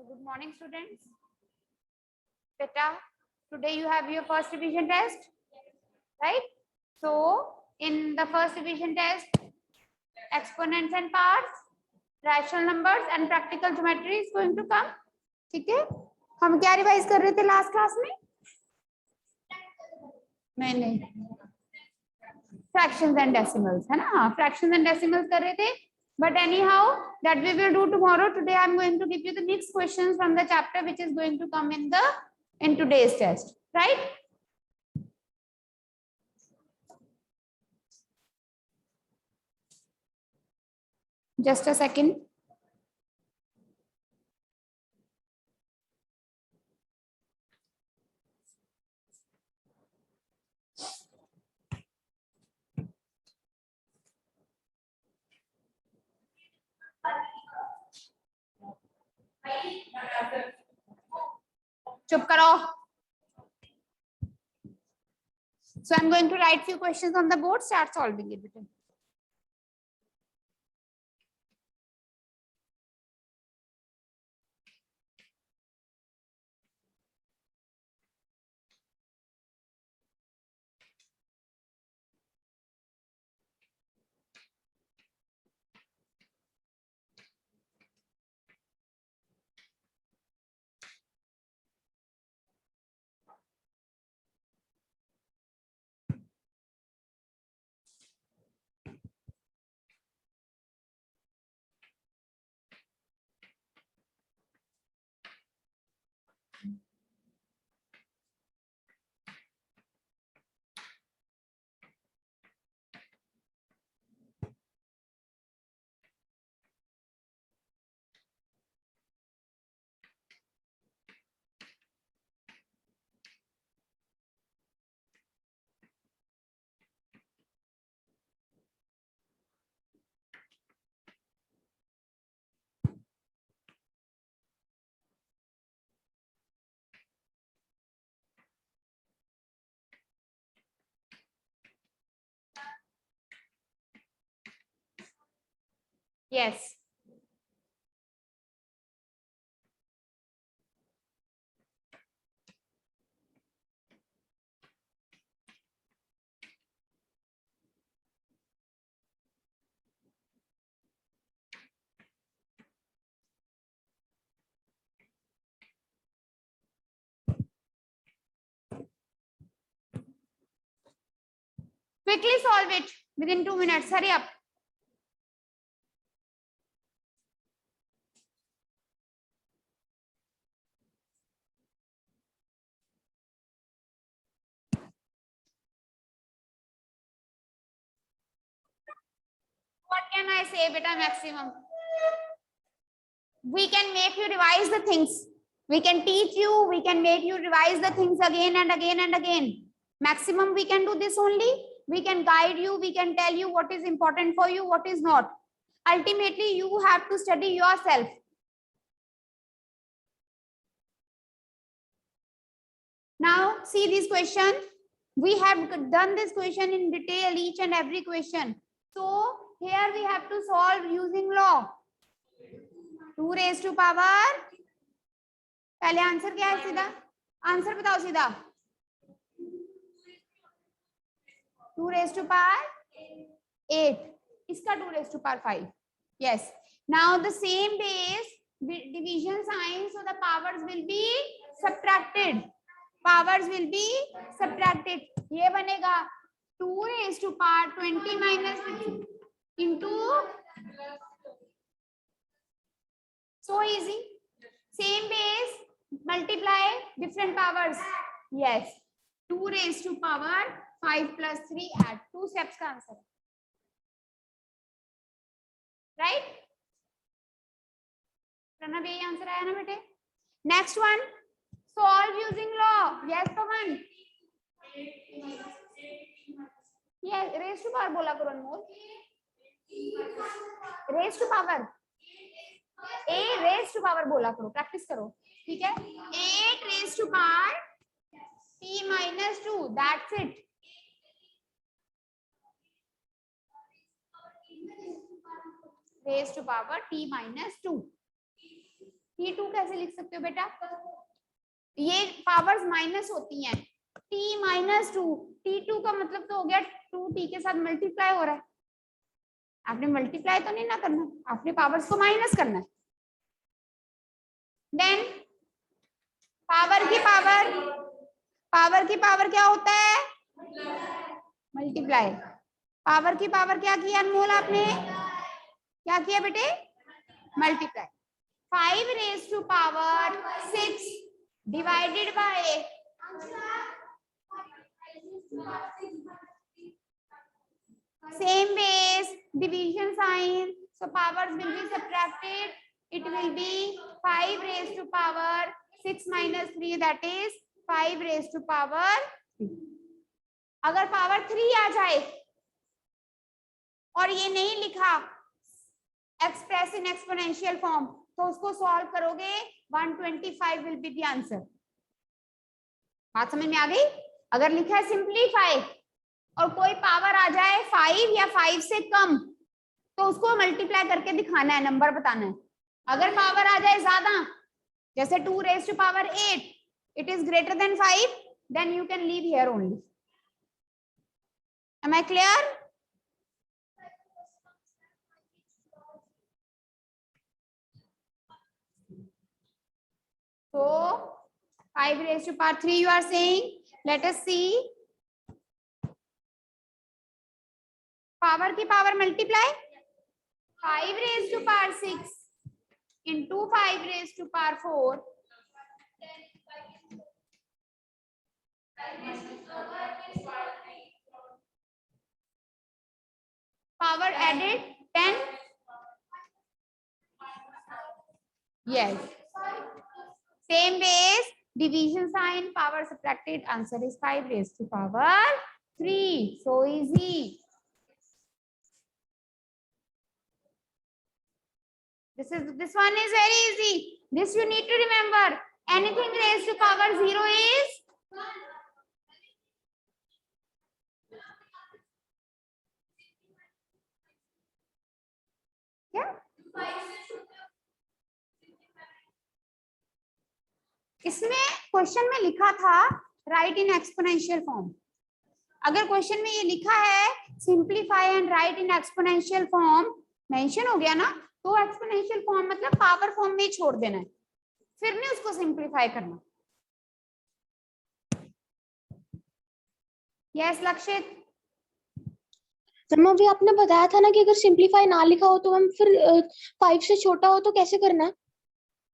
So good morning, students. Beta, today you have your first revision test, right? So in the first revision test, exponents and parts, rational numbers and practical geometry is going to come. ठीक है? हम क्या revise कर रहे थे last class में? नहीं, fractions and decimals है ना? Fractions and decimals कर रहे थे. But anyhow, that we will do tomorrow. Today I am going to give you the mixed questions from the chapter which is going to come in today's test, right? Just a second. चुप करो. So I'm going to write few questions on the board. Start solving it. Yes. Quickly solve it within 2 minutes. Hurry up. What can I say, beta maximum? We can make you revise the things. We can teach you. We can make you revise the things again and again and again. Maximum we can do this only. We can guide you. We can tell you what is important for you, what is not. Ultimately, you have to study yourself. Now, see this question. We have done this question in detail, each and every question. So, here we have to solve using law. 2 raised to power. पहले answer क्या है सीधा? Answer बताओ सीधा. 2 raised to power 8. इसका 2 raised to power 5. Yes. Now the same base division sign, so the powers will be subtracted. Powers will be subtracted. ये बनेगा 2 raised to power 20 minus into. So easy. Same base, multiply different powers. Yes. 2 raised to power 5 plus 3 add 2 steps का answer. Right? Pranav यही answer आया ना बेटे? Next one. Solve using law. Yes, Pawan. Yes, raised to power बोला करो अनमोल. Raised to power. A raised to power बोला करो. Practice करो. ठीक है? 8 raised to power P minus 2. That's it. Raised to power T minus 2. T2 कैसे लिख सकते हो बेटा? ये पावर्स माइनस होती हैं, T माइनस 2, T2 का मतलब तो हो गया 2T के साथ मल्टीप्लाई हो रहा है। आपने मल्टीप्लाई तो नहीं ना करना, आपने पावर्स को माइनस करना है। देन पावर की पावर क्या होता है? मल्टीप्लाई। पावर की पावर क्या किया अनमोल आपने? क्या किया बेटे? Multiply. 5 raise to power 6 divided by same base, division sign, so powers will be subtracted. It will be 5 raised to power 6 minus 3, that is 5 raised to power 3. अगर पावर 3 आ जाए और ये नहीं लिखा एक्सप्रेस इन एक्सपोनेंशियल फॉर्म, तो उसको solve करोगे 125 will be the answer. बात समझ में आ गई? अगर लिखा है सिंप्लीफाई और कोई पावर आ जाए 5 या 5 से कम, तो उसको मल्टीप्लाई करके दिखाना है, नंबर बताना है। अगर पावर आ जाए ज्यादा, जैसे 2 raise to power 8, it is greater than 5, then you can leave here only. Am I clear? So 5 raised to power 3 you are saying. Let us see. Power की power multiply 5 raised to power 6 into 5 raised to power 4. Power added 10. Yes. Same base, division sign, power subtracted. Answer is 5 raised to power 3. So easy. This one is very easy. This you need to remember. Anything raised to power 0 is क्या? इसमें question में लिखा था right in exponential form. अगर question में ये लिखा है simplify and write in exponential form mention हो गया ना, तो एक्सपोनेंशियल फॉर्म मतलब पावर फॉर्म में ही छोड़ देना है, फिर नहीं उसको सिंप्लीफाई करना। यस लक्षित? मैम अभी आपने बताया था ना कि अगर सिंप्लीफाई ना लिखा हो तो हम फिर 5 से छोटा हो तो कैसे करना है?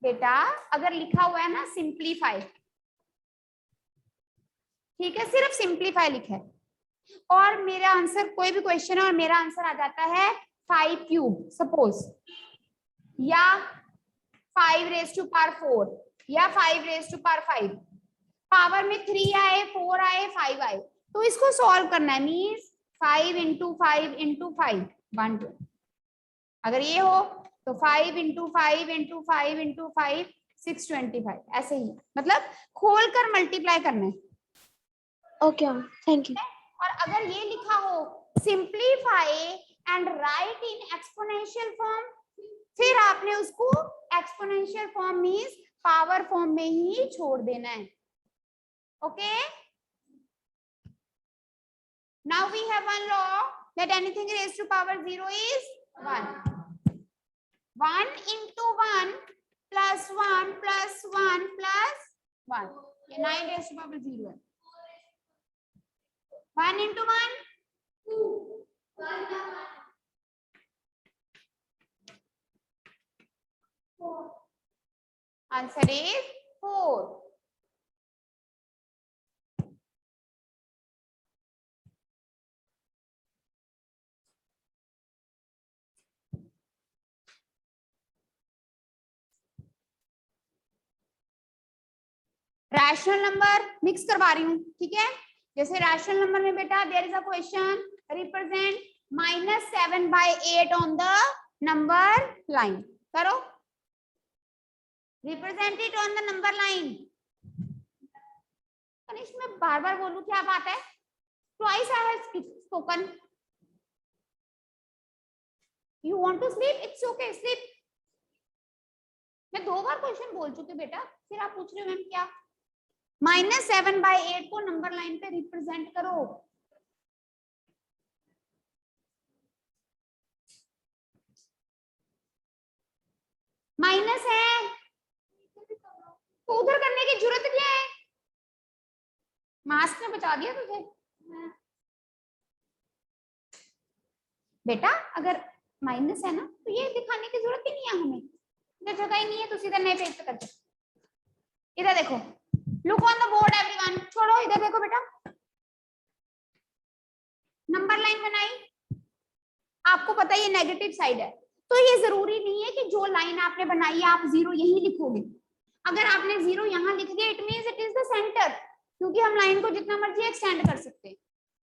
बेटा अगर लिखा हुआ है ना सिंप्लीफाई, ठीक है, सिर्फ सिंप्लीफाई लिखा है, और मेरा आंसर कोई भी क्वेश्चन है और मेरा आंसर आ जाता है 5 क्यूब सपोज, या 5 रेज टू पावर 4 या 5 रेज टू पावर 5, पावर में 3 आए, 4 आए, 5 आए, तो इसको सॉल्व करना है। Means 5 into 5 into 5 120। अगर ये हो तो 5 इंटू 5 इंटू 5 इंटू 5 625, ऐसे ही, मतलब खोल कर मल्टीप्लाई करना है। Okay thank you. और अगर ये लिखा हो simplify and write in exponential form, फिर आपने उसको exponential form means power form में ही छोड़ देना है। Okay, now we have one law that anything raised to power 0 is 1। 1 into 1 plus 1 plus 1 plus 1, ये 9 रेज्ड टू पावर 0 है। 1 into 1 2, 4, answer is 4। Rational number mix करवा रही हूँ, ठीक है। जैसे रैशनल नंबर में बेटा there is a question represent -7/8 on the number line. करो, represent it on the number line. Kanishk मैं बार बार बोलूं क्या बात है? Twice I have spoken. You want to sleep, it's okay, sleep. मैं 2 बार क्वेश्चन बोल चुकी हूँ बेटा, फिर आप पूछ रहे हो मैम क्या? -7/8 को नंबर लाइन पे रिप्रेजेंट करो। माइनस है तो उधर करने की जरूरत क्या है? मास्क ने बचा दिया तुझे बेटा। अगर माइनस है ना तो ये दिखाने की जरूरत ही नहीं है हमें, इधर जगह ही नहीं है तो सीधा नए पेज पे कर दो। इधर देखो, look on the board everyone, छोड़ो इधर देखो बेटा, नंबर लाइन बनाई, आपको पता है ये नेगेटिव साइड है, तो ये जरूरी नहीं है कि जो लाइन आपने बनाई है आप 0 यही लिखोगे। अगर आपने 0 यहाँ लिख दिया it means it is the centre, क्योंकि हम लाइन को जितना मर्जी एक्सटेंड कर सकते हैं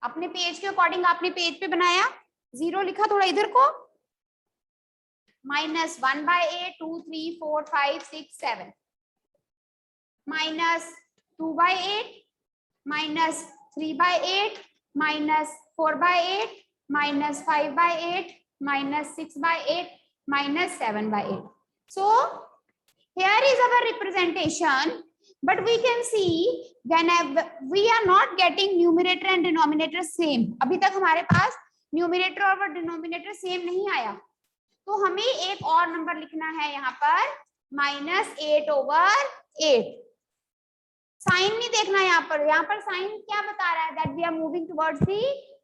अपने पेज के अकॉर्डिंग। आपने पेज पे बनाया, 0 लिखा थोड़ा इधर को, -1/8 2 3 4 5 6 7, -2/8 -3/8 -4/8 -5/8 -6/8 -7/8. So here is our representation, but we can see whenever we are not getting numerator and denominator same, अभी तक हमारे पास न्यूमिनेटर और डिनोमिनेटर सेम नहीं आया, तो हमें एक और नंबर लिखना है यहाँ पर -8/8। साइन नहीं देखना यहाँ पर साइन क्या बता रहा है? That we are moving towards the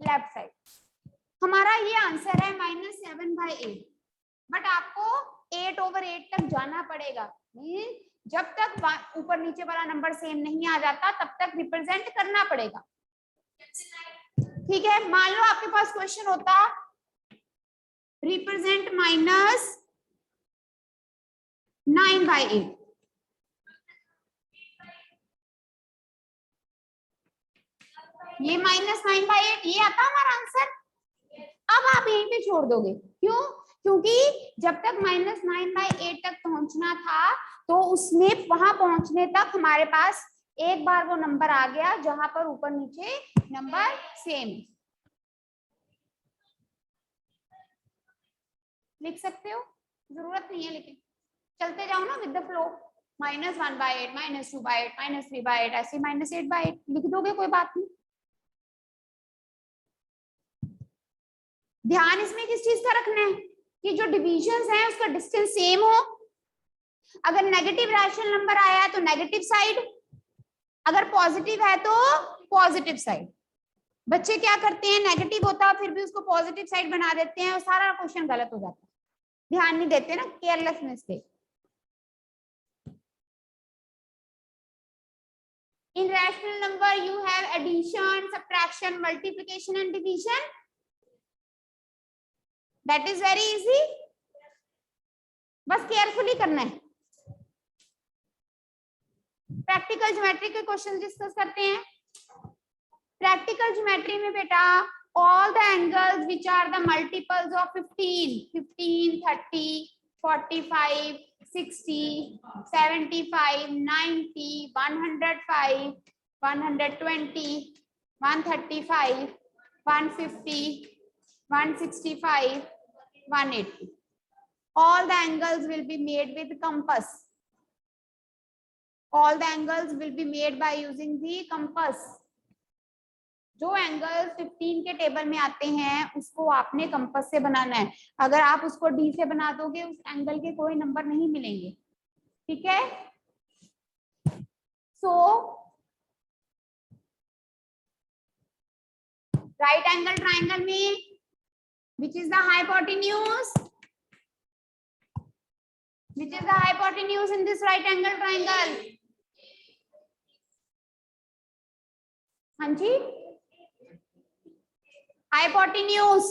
left side. हमारा ये आंसर है -7/8, बट आपको 8/8 तक जाना पड़ेगा। जब तक ऊपर नीचे वाला नंबर सेम नहीं आ जाता तब तक रिप्रेजेंट करना पड़ेगा, ठीक है। मान लो आपके पास क्वेश्चन होता रिप्रेजेंट -9/8, ये -9/8 ये आता हमारा आंसर। अब आप यहीं पे छोड़ दोगे, क्यों? क्योंकि जब तक -9/8 तक पहुंचना था तो उसमें वहां पहुंचने तक हमारे पास एक बार वो नंबर आ गया जहां पर ऊपर नीचे नंबर सेम। लिख सकते हो, जरूरत नहीं है, लेकिन चलते जाओ ना विद द फ्लो। -1/8 -2/8 -3/8 ऐसे -8/8 लिख दोगे, कोई बात नहीं। ध्यान इसमें किस चीज का रखना है कि जो डिविजन्स हैं उसका डिस्टेंस सेम हो। अगर नेगेटिव रैशनल नंबर आया है तो नेगेटिव साइड, अगर पॉजिटिव है तो पॉजिटिव साइड। बच्चे क्या करते हैं, नेगेटिव होता है फिर भी उसको पॉजिटिव साइड बना देते हैं और सारा क्वेश्चन गलत हो जाता है, ध्यान नहीं देते ना, केयरलेसनेस से। In rational number you have addition, subtraction, multiplication and division. That is very easy. बस केयरफुली करना है। प्रैक्टिकल ज्योमेट्री के क्वेश्चन डिस्कस करते हैं। प्रैक्टिकल ज्योमेट्री में बेटा all the angles which are the multiples of 15, 30, 45, 60, 75, 90, 105, 120, 135, 150, 165, 180. All the angles will be made with compass. All the angles will be made by using the compass. जो angle 15 के table में आते हैं उसको आपने कंपास से बनाना है। अगर आप उसको डी से बना दोगे उस एंगल के कोई नंबर नहीं मिलेंगे, ठीक है। सो राइट एंगल ट्राइंगल में which is the hypotenuse, which is the hypotenuse in this right angle triangle? हाँ जी, hypotenuse.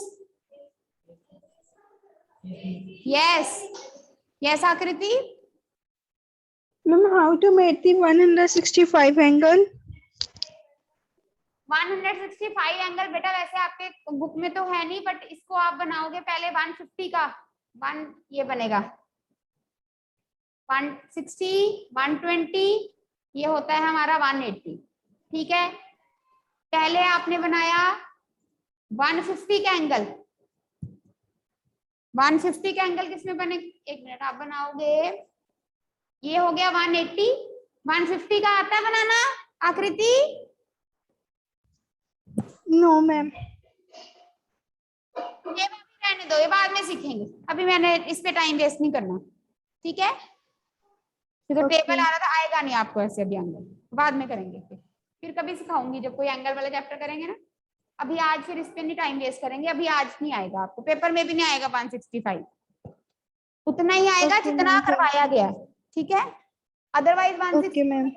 Yes, yes Akriti. Ma'am, how to make the 165 angle? 165 angle बेटा वैसे आपके बुक में तो है नहीं, बट इसको आप बनाओगे पहले 150 का, 1 ये बनेगा 160, 120, ये होता है हमारा 180, ठीक है। पहले आपने बनाया 150 का एंगल, 150 का एंगल किसमें बने, एक मिनट, आप बनाओगे ये हो गया 180, 150 का आता है बनाना आकृति? No ma'am. ये रहने दो, ये बाद में सीखेंगे, अभी मैंने इस पे टाइम वेस्ट नहीं करना, ठीक है? तो टेबल आ रहा था, आएगा नहीं आपको ऐसे अभी एंगल, बाद में करेंगे, फिर कभी सिखाऊंगी जब कोई एंगल वाला चैप्टर करेंगे ना। अभी आज फिर इस पे नहीं टाइम वेस्ट करेंगे, अभी आज नहीं आएगा आपको, पेपर में भी नहीं आएगा 165, उतना ही आएगा जितना करवाया गया है, ठीक है? अदरवाइज 160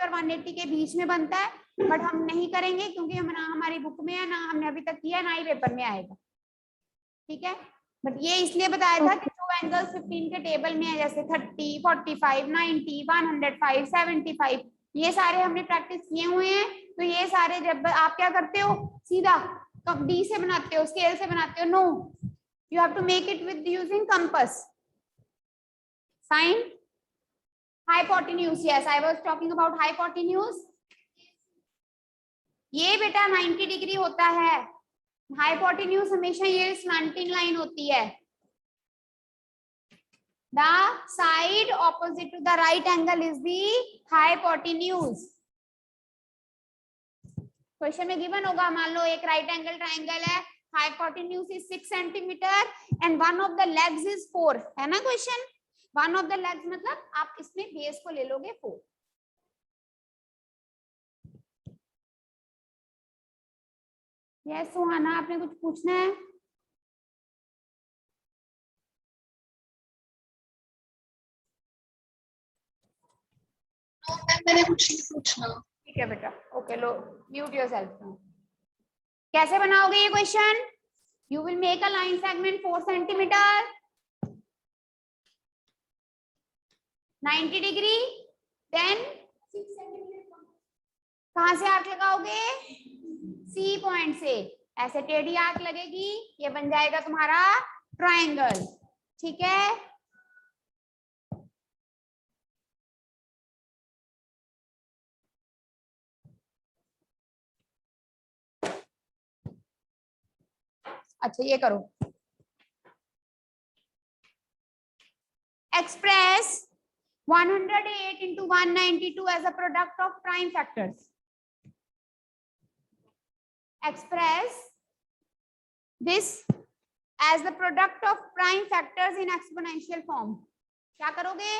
और 180 के बीच में बनता है, बट हम नहीं करेंगे क्योंकि हम ना हमारी बुक में है, ना हमने अभी तक किया, ना ही पेपर में आएगा, ठीक है? बट ये इसलिए बताया था कि जो एंगल्स 15 के टेबल में है, जैसे 30, 45, 90, 105, 75, ये सारे हमने प्रैक्टिस किए हुए हैं। तो ये सारे जब आप क्या करते हो, सीधा डी से बनाते हो, स्केल से बनाते हो? No, you have to make it with using compass, sine, hypotenuse. Yes, I was talking about hypotenuse. ये बेटा 90 डिग्री होता है, हाइपोटेन्यूज हमेशा ये स्लैंटिंग लाइन होती है। The side opposite to the right angle is the hypotenuse. Question में given होगा, मान लो एक राइट एंगल ट्राइंगल है, hypotenuse is 6 centimetre and one of the legs is 4, है ना question? One of the legs मतलब आप इसमें बेस को ले लोगे 4। यस सुहाना, आपने कुछ पूछना है? मैंने कुछ नहीं पूछना। ठीक है बेटा, ओके, लो म्यूट योरसेल्फ। कैसे बनाओगे ये question? You will make a line segment 4 centimetre, 90 degree, then कहां से आर्क लगाओगे? सी पॉइंट से ऐसे टेढ़ी आर्क लगेगी, ये बन जाएगा तुम्हारा ट्रायंगल, ठीक है? अच्छा ये करो, express 108 into 192 as a product of prime factors. Express this as the product of prime factors in exponential form. क्या करोगे?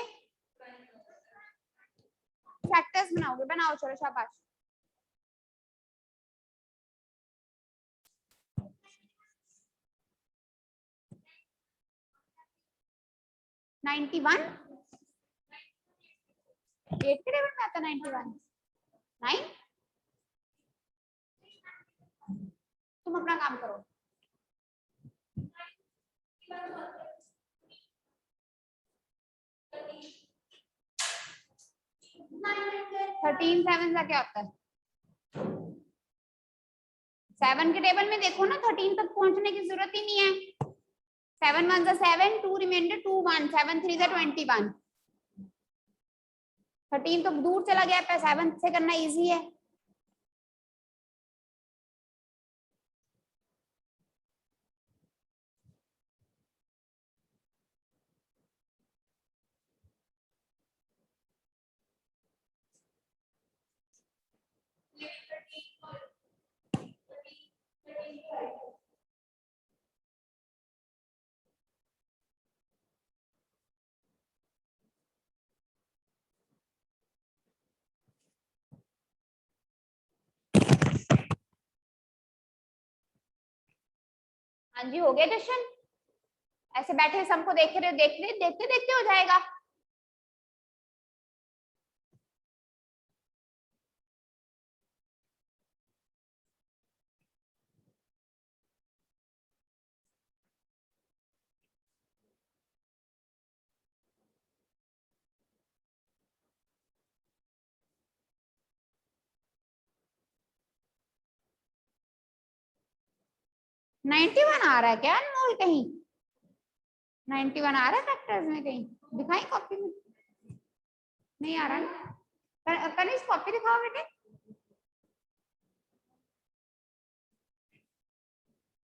फैक्टर्स बनाओगे, बनाओ, चलो शाबाश। नाइन्टी वन 8 के टेबल में आता 91 9। तुम अपना काम करो। 13 7 का क्या होता है? 7 के टेबल में देखो ना, 13 तक पहुंचने की जरूरत ही नहीं है। 7 1 7, 2 रिमाइंडर 2 1, 7 3 21। 13 तो दूर चला गया, 7 से करना इजी है। हाँ जी, हो गया क्वेश्चन? ऐसे बैठे सबको देख रहे, देखते देखते देखते हो जाएगा। नाइन्टी वन आ रहा है क्या अनमोल? कहीं 91 आ रहा है फैक्टर्स में? कहीं दिखाई कॉपी में? नहीं आ रहा ना। कनिष्क कॉपी दिखाओ बेटे।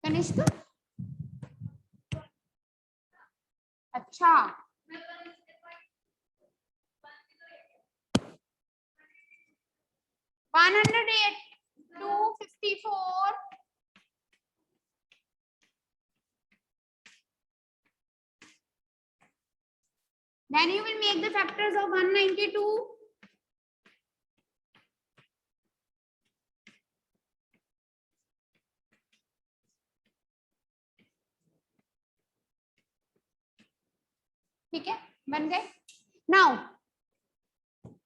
कनिष्क, अच्छा 108 254 then you will make the factors of 192 ठीक है बन गए नाउ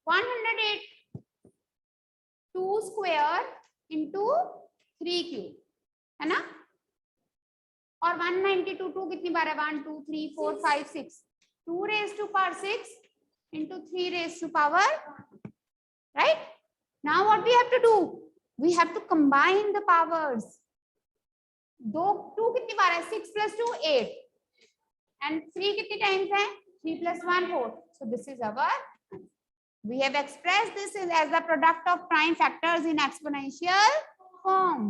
108 2 स्क्वायर इंटू 3 क्यूब है ना और 192 2 कितनी बार है 1 2 3 4 5 6 2 raised to power 6 into 3 raised to power right now what we have to do we have to combine the powers 2 कितनी बार है 6 plus 2 8 and 3 कितनी times है 3 plus 1 4 so this is our we have expressed this as the product of prime factors in exponential form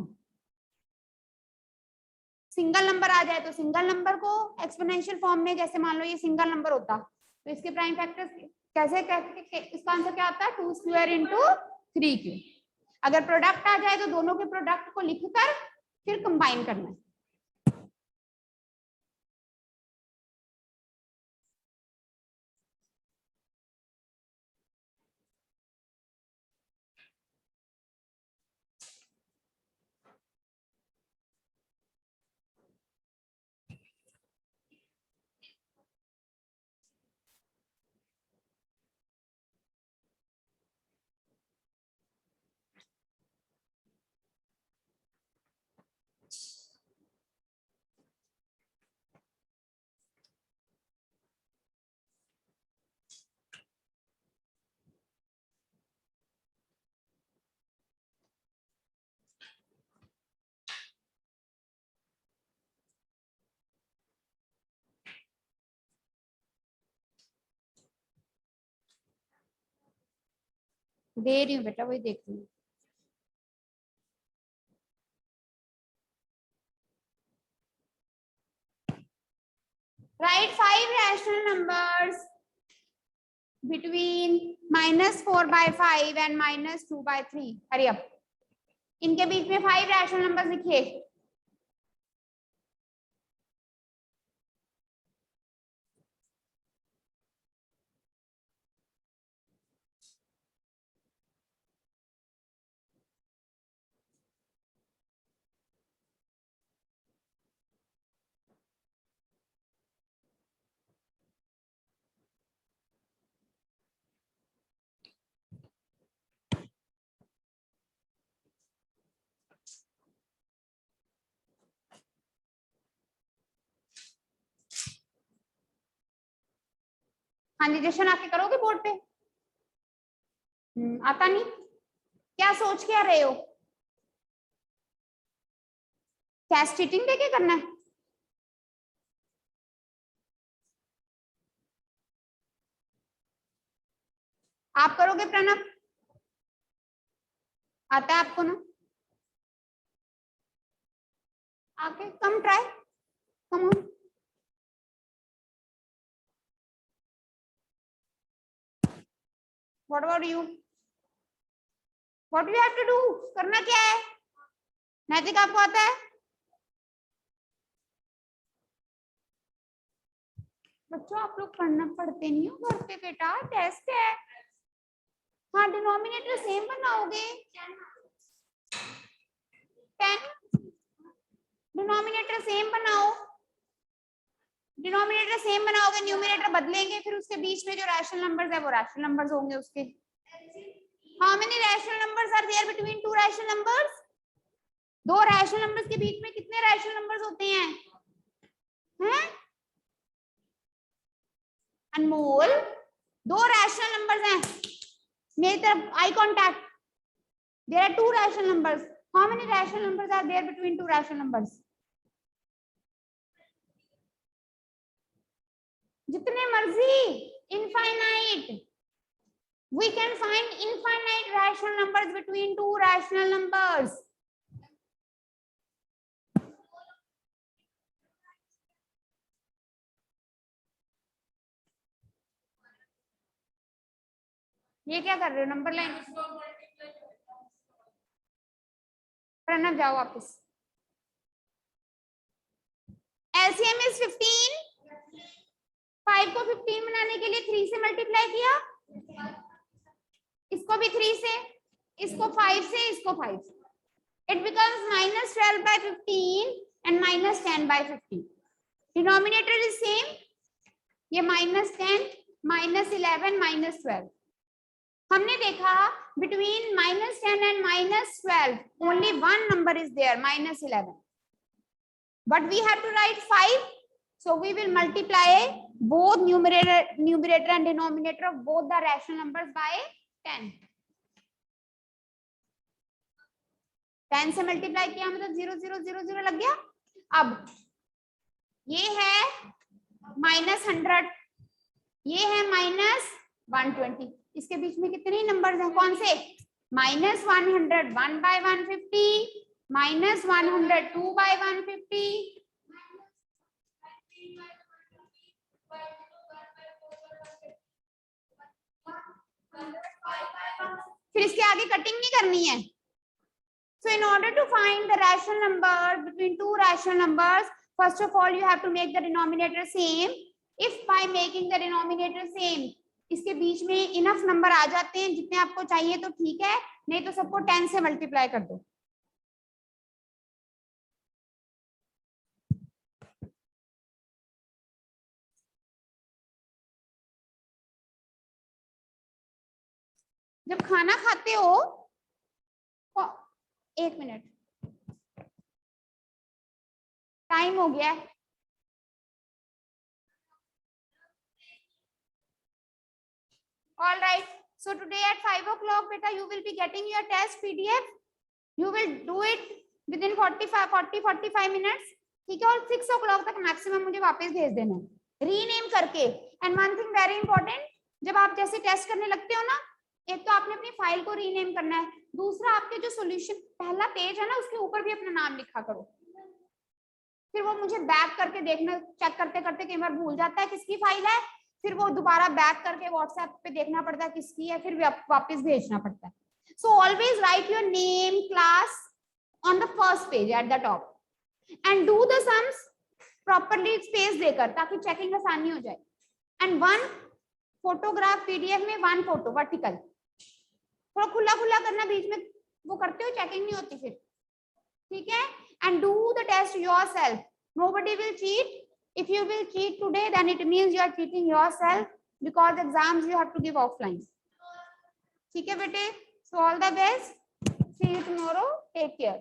single number आ जाए तो single number को exponential form में जैसे मान लो ये सिंगल नंबर होता तो इसके प्राइम फैक्टर्स कैसे इसका आंसर क्या आता है 2 स्क्वायर इंटू 3 क्यूब अगर प्रोडक्ट आ जाए तो दोनों के प्रोडक्ट को लिखकर फिर कंबाइन करना है दे रही हूँ बेटा वही देख रही हूँ write 5 rational numbers between -4/5 and -2/3 hurry up इनके बीच में 5 रैशनल नंबर्स लिखिए हाँ जी जशन आके करोगे बोर्ड पे आता नहीं क्या सोच के आ रहे हो कैश चीटिंग देके करना है आप करोगे प्रणव आता है आपको ना आके come try come on what about you what we have to do करना क्या है नैतिक आपको आता है बच्चों आप लोग पढ़ना पढ़ते नहीं हो घर पे बेटा टेस्ट है हाँ डिनोमिनेटर सेम बनाओगे 10 डिनोमिनेटर सेम बनाओ डिनोमिनेटर सेम बनाओगे न्यूमिनेटर बदलेंगे फिर उसके बीच में जो रैशनल नंबर्स है वो रैशनल नंबर्स होंगे उसके how many rational numbers are there between two rational numbers दो रैशनल नंबर्स के बीच में कितने रैशनल नंबर्स होते हैं अनमोल दो रैशनल नंबर्स हैं मेरी तरफ eye contact there are two rational numbers how many rational numbers are there between two rational numbers जितने मर्जी infinite we can find infinite rational numbers between two rational numbers ये क्या कर रहे हो नंबर लाइन प्रणव जाओ वापस। LCM is 15, 5 को 15 बनाने के लिए 3 से मल्टीप्लाई किया, इसको भी 3 से, इसको 5 से, इसको 5 से, it becomes -12/15 and -10/50. Denominator is same, ये -10, -11, -12. हमने देखा between -10 and -12 only one number is there, -11, but we have to write 5, so we will multiply both numerator and denominator of both the rational numbers by 10. 10 से multiply किया मतलब 0 0 0 0 लग गया। अब ये है -100, ये है -120, इसके बीच में कितने नंबर्स हैं, कौन से, -100 1/150, -100 2/150, फिर इसके आगे कटिंग नहीं करनी है। So in order to find the rational number between two rational numbers, first of all you have to make the denominator same. If by making the denominator same, इसके बीच में इनफ नंबर आ जाते हैं जितने आपको चाहिए तो ठीक है, नहीं तो सबको 10 से मल्टीप्लाई कर दो। जब खाना खाते हो, 1 मिनट, टाइम हो गया है। All right. So today at 5 o'clock, beta, you will be getting your test PDF. You will do it within 45 minutes. ठीक है, और 6 o'clock तक मैक्सिमम मुझे वापस भेज देना है रीनेम करके। And one thing very important, जब आप जैसे टेस्ट करने लगते हो ना, एक तो आपने अपनी फाइल को रीनेम करना है, दूसरा आपके जो सॉल्यूशन पहला पेज है ना उसके ऊपर भी अपना नाम लिखा करो। फिर वो मुझे बैक करके देखना, चेक करते करते कई बार भूल जाता है किसकी फाइल है, फिर वो दोबारा बैक करके व्हाट्सएप पे देखना पड़ता है किसकी है, फिर वापस भेजना पड़ता है। So always right your name, class on the first page at the top and do the sums properly space देकर, ताकि चेकिंग आसानी हो जाए। एंड वन फोटोग्राफ पीडीएफ में 1 फोटो वर्टिकल, थोड़ा खुला खुला करना, बीच में वो करते हो चेकिंग नहीं होती फिर, ठीक है। And do the test yourself, nobody will cheat. If you will cheat today, then it means you are cheating yourself, because exams you have to give offline. ठीक है बेटे, so all the best, see you tomorrow, take care.